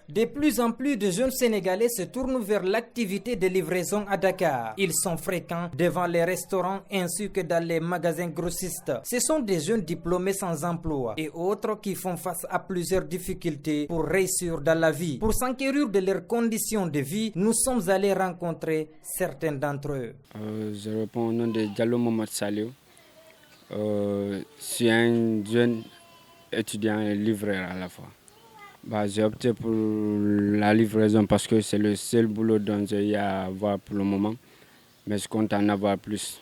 De plus en plus de jeunes Sénégalais se tournent vers l'activité de livraison à Dakar. Ils sont fréquents devant les restaurants ainsi que dans les magasins grossistes. Ce sont des jeunes diplômés sans emploi et autres qui font face à plusieurs difficultés pour réussir dans la vie. Pour s'enquérir de leurs conditions de vie, nous sommes allés rencontrer certains d'entre eux. Je réponds au nom de Diallo Mohamed Saliou. Je suis un jeune étudiant et livreur à la fois. J'ai opté pour la livraison parce que c'est le seul boulot dont j'ai à avoir pour le moment. Mais je compte en avoir plus.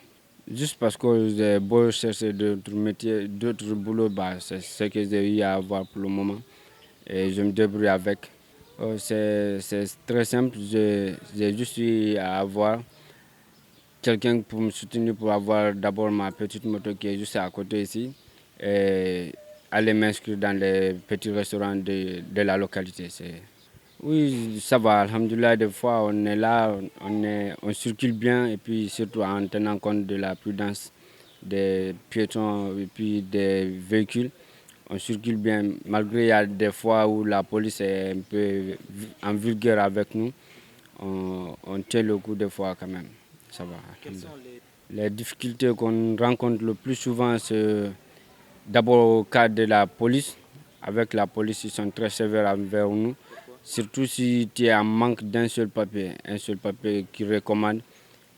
Juste parce que j'ai beau chercher d'autres métiers, d'autres boulots, c'est ce que j'ai eu à avoir pour le moment. Et je me débrouille avec. C'est très simple. J'ai juste eu à avoir quelqu'un pour me soutenir, pour avoir d'abord ma petite moto qui est juste à côté ici. Et aller m'inscrire dans les petits restaurants de la localité. Oui, ça va, alhamdoulilah, des fois on est là, on circule bien et puis surtout en tenant compte de la prudence des piétons et puis des véhicules. On circule bien, malgré il y a des fois où la police est un peu en vulgaire avec nous, on tient le coup des fois quand même, ça va. Quelles sont Les difficultés qu'on rencontre le plus souvent, c'est d'abord au cas de la police. Avec la police, ils sont très sévères envers nous. Surtout si tu es en manque d'un seul papier qui recommande.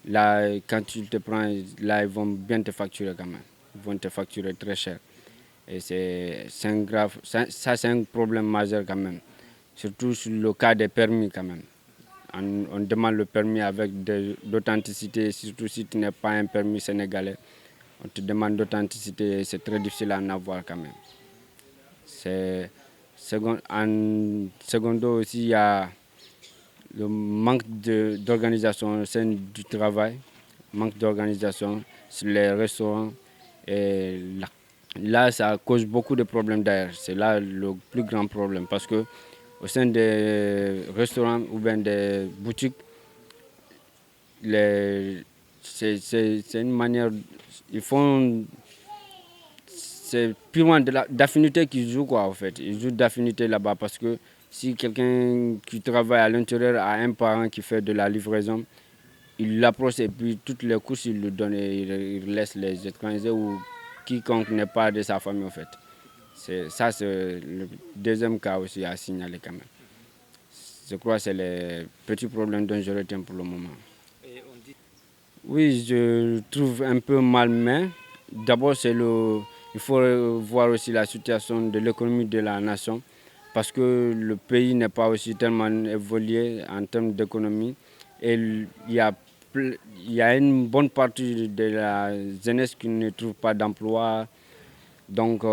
Là, quand tu te prends, là, ils vont bien te facturer quand même. Ils vont te facturer très cher. Et c'est un problème majeur quand même. Surtout sur le cas des permis quand même. On demande le permis avec d'authenticité, surtout si tu n'es pas un permis sénégalais. On te demande d'authenticité, c'est très difficile à en avoir quand même. En secondo aussi, il y a le manque d'organisation au sein du travail, manque d'organisation sur les restaurants. Et là, ça cause beaucoup de problèmes d'ailleurs. C'est là le plus grand problème parce que au sein des restaurants ou bien des boutiques, c'est une manière, ils font, c'est purement d'affinité qu'ils jouent quoi en fait. Ils jouent d'affinité là-bas parce que si quelqu'un qui travaille à l'intérieur a un parent qui fait de la livraison, il l'approche et puis toutes les courses il lui donne et il laisse les étrangers ou quiconque n'est pas de sa famille en fait. Ça c'est le deuxième cas aussi à signaler quand même. Je crois que c'est les petits problèmes dont je retiens pour le moment. Oui, je trouve un peu malsain. D'abord, il faut voir aussi la situation de l'économie de la nation parce que le pays n'est pas aussi tellement évolué en termes d'économie. Et il y a une bonne partie de la jeunesse qui ne trouve pas d'emploi. Donc,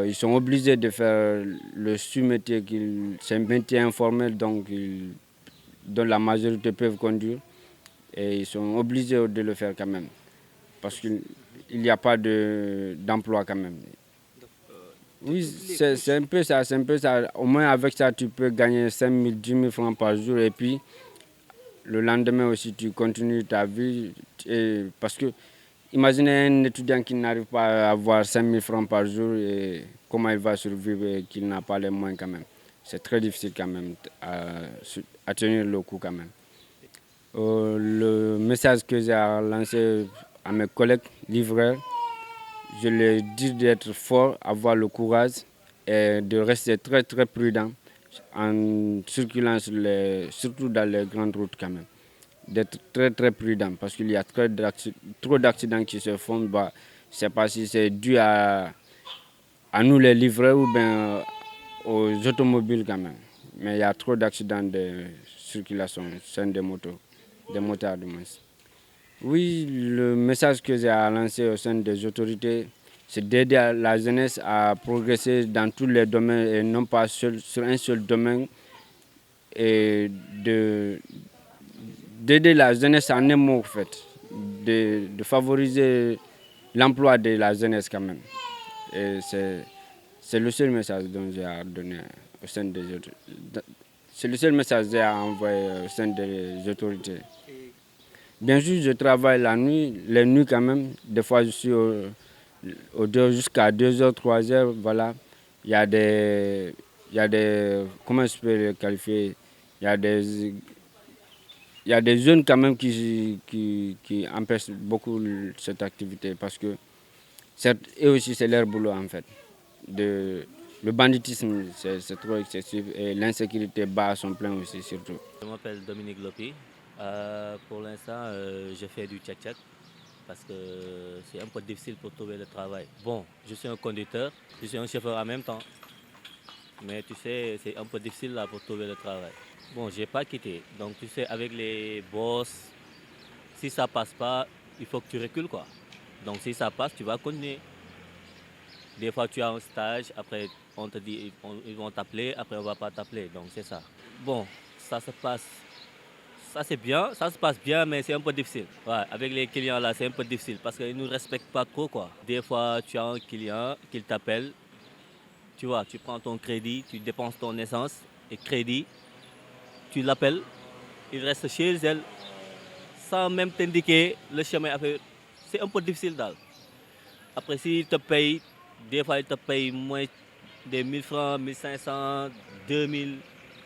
ils sont obligés de faire le sous-métier. C'est un métier informel dont la majorité peuvent conduire. Et ils sont obligés de le faire quand même. Parce qu'il n'y a pas d'emploi quand même. Oui, c'est un peu ça, c'est un peu ça. Au moins avec ça, tu peux gagner 5 000, 10 000 francs par jour. Et puis, le lendemain aussi, tu continues ta vie. Parce que, imaginez un étudiant qui n'arrive pas à avoir 5 000 francs par jour et comment il va survivre et qu'il n'a pas les moyens quand même. C'est très difficile quand même à tenir le coup quand même. Le message que j'ai lancé à mes collègues livreurs, je leur dis d'être fort, avoir le courage et de rester très très prudent en circulant surtout dans les grandes routes quand même. D'être très très prudent parce qu'il y a trop d'accidents qui se font. Je ne sais pas si c'est dû à nous les livreurs ou bien aux automobiles quand même. Mais il y a trop d'accidents de circulation sur des motos. Des motards du moins. Oui, le message que j'ai à lancer au sein des autorités, c'est d'aider la jeunesse à progresser dans tous les domaines et non pas sur un seul domaine. Et d'aider la jeunesse en un mot, en fait. De favoriser l'emploi de la jeunesse quand même. Et c'est le seul message dont j'ai à donner au sein des autorités. C'est le seul message que j'ai à envoyer au sein des autorités. Bien sûr, je travaille la nuit, les nuits quand même. Des fois, je suis jusqu'à 2h, 3h. Voilà. Il y a des il y a des, comment je peux le qualifier, il y a des, il y a des jeunes quand même qui empêchent beaucoup cette activité parce que eux aussi c'est leur boulot en fait. Le banditisme c'est trop excessif et l'insécurité bat à son plein aussi surtout. Je m'appelle Dominique Lopi. Pour l'instant, je fais du tchèque parce que c'est un peu difficile pour trouver le travail. Bon, je suis un conducteur, je suis un chauffeur en même temps. Mais tu sais, c'est un peu difficile là pour trouver le travail. Bon, j'ai pas quitté. Donc tu sais, avec les boss, si ça passe pas, il faut que tu recules quoi. Donc si ça passe, tu vas continuer. Des fois tu as un stage, après on te dit ils vont t'appeler, après on va pas t'appeler. Donc c'est ça. Bon, ça se passe. Ça c'est bien, ça se passe bien, mais c'est un peu difficile. Ouais, avec les clients là, c'est un peu difficile parce qu'ils ne nous respectent pas trop quoi. Des fois tu as un client qui t'appelle. Tu vois, tu prends ton crédit, tu dépenses ton essence et crédit, tu l'appelles, il reste chez elle sans même t'indiquer le chemin. C'est un peu difficile daal. Après, s'il te paye, des fois il te paye moins des 1000 francs, 1500, 2000,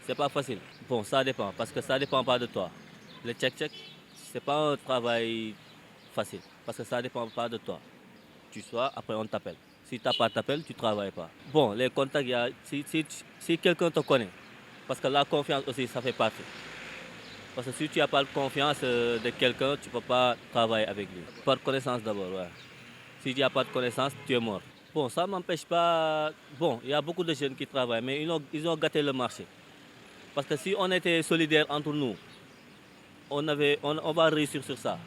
c'est pas facile. Bon, ça dépend, parce que ça dépend pas de toi. Le check-check, c'est pas un travail facile, parce que ça dépend pas de toi. Tu sois, après on t'appelle. Si tu n'as pas d'appel, tu ne travailles pas. Bon, les contacts, si quelqu'un te connaît, parce que la confiance aussi, ça fait partie. Parce que si tu n'as pas de confiance de quelqu'un, tu ne peux pas travailler avec lui. Par connaissance d'abord, ouais. Si tu n'as pas de connaissance, tu es mort. Bon, ça ne m'empêche pas... Bon, il y a beaucoup de jeunes qui travaillent, mais ils ont gâté le marché. Parce que si on était solidaires entre nous, on va réussir sur ça.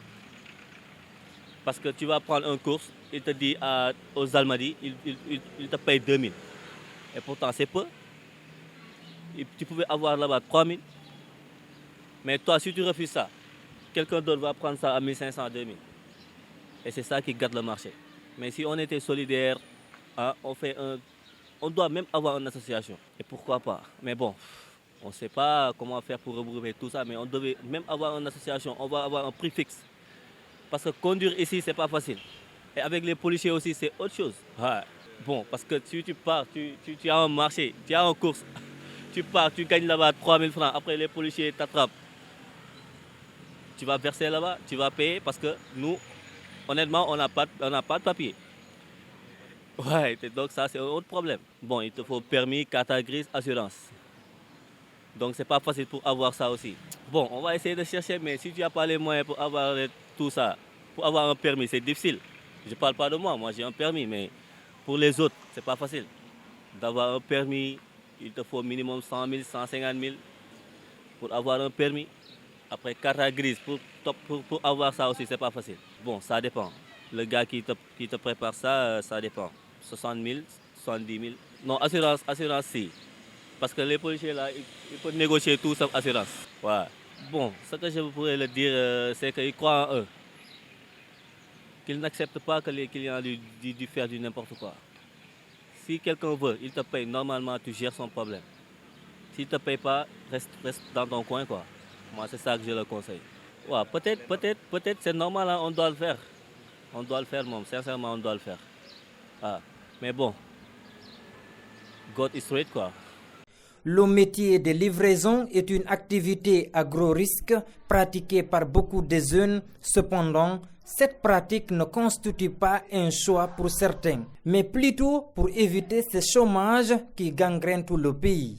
Parce que tu vas prendre un course, il te dit aux Almadies, il te paye 2000. Et pourtant, c'est peu. Tu pouvais avoir là-bas 3000. Mais toi, si tu refuses ça, quelqu'un d'autre va prendre ça à 1500, 2000. Et c'est ça qui gâte le marché. Mais si on était solidaires, hein, on doit même avoir une association. Et pourquoi pas? Mais bon, on ne sait pas comment faire pour regrouper tout ça, mais on devait même avoir une association. On va avoir un prix fixe. Parce que conduire ici, c'est pas facile. Et avec les policiers aussi, c'est autre chose. Ouais. Bon, parce que si tu pars, tu as un marché, tu as une course, tu pars, tu gagnes là-bas 3000 francs, après les policiers t'attrapent. Tu vas verser là-bas, tu vas payer parce que nous, honnêtement, on n'a pas de papier. Ouais, donc ça, c'est un autre problème. Bon, il te faut permis, carte grise, assurance. Donc, c'est pas facile pour avoir ça aussi. Bon, on va essayer de chercher, mais si tu n'as pas les moyens pour avoir tout ça, pour avoir un permis, c'est difficile. Je ne parle pas de moi j'ai un permis, mais pour les autres, c'est pas facile. D'avoir un permis, il te faut minimum 100 000, 150 000 pour avoir un permis. Après, carte grise, pour avoir ça aussi, c'est pas facile. Bon, ça dépend. Le gars qui te prépare ça, ça dépend. 60 000, 70 000. Non, assurance, si. Parce que les policiers là, ils peuvent négocier tout sans assurance. Ouais. Bon, ce que je pourrais le dire, c'est qu'ils croient en eux. Qu'ils n'acceptent pas que les clients lui fassent du n'importe quoi. Si quelqu'un veut, il te paye, normalement tu gères son problème. S'il ne te paye pas, reste dans ton coin quoi. Moi c'est ça que je le conseille. Ouais, peut-être c'est normal, hein, on doit le faire. On doit le faire, sincèrement on doit le faire. Ah. Mais bon, God is straight quoi. Le métier de livraison est une activité à gros risque pratiquée par beaucoup de jeunes. Cependant, cette pratique ne constitue pas un choix pour certains, mais plutôt pour éviter ce chômage qui gangrène tout le pays.